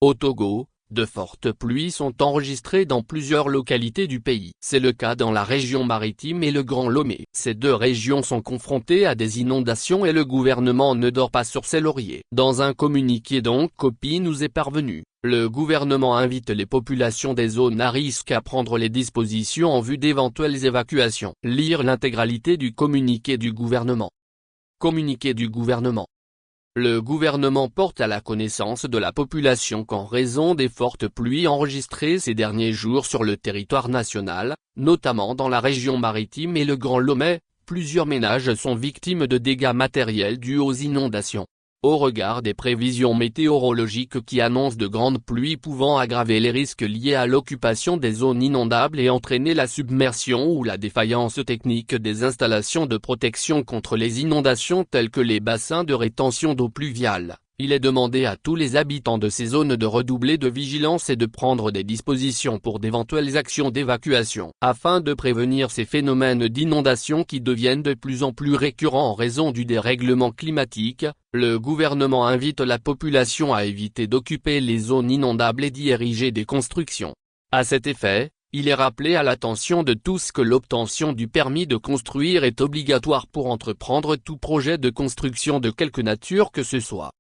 Au Togo, de fortes pluies sont enregistrées dans plusieurs localités du pays. C'est le cas dans la région maritime et le Grand Lomé. Ces deux régions sont confrontées à des inondations et le gouvernement ne dort pas sur ses lauriers. Dans un communiqué donc copie nous est parvenu, le gouvernement invite les populations des zones à risque à prendre les dispositions en vue d'éventuelles évacuations. Lire l'intégralité du communiqué du gouvernement. Communiqué du gouvernement. Le gouvernement porte à la connaissance de la population qu'en raison des fortes pluies enregistrées ces derniers jours sur le territoire national, notamment dans la région maritime et le Grand Lomé, plusieurs ménages sont victimes de dégâts matériels dus aux inondations. Au regard des prévisions météorologiques qui annoncent de grandes pluies pouvant aggraver les risques liés à l'occupation des zones inondables et entraîner la submersion ou la défaillance technique des installations de protection contre les inondations telles que les bassins de rétention d'eau pluviale, il est demandé à tous les habitants de ces zones de redoubler de vigilance et de prendre des dispositions pour d'éventuelles actions d'évacuation. Afin de prévenir ces phénomènes d'inondation qui deviennent de plus en plus récurrents en raison du dérèglement climatique, le gouvernement invite la population à éviter d'occuper les zones inondables et d'y ériger des constructions. À cet effet, il est rappelé à l'attention de tous que l'obtention du permis de construire est obligatoire pour entreprendre tout projet de construction de quelque nature que ce soit.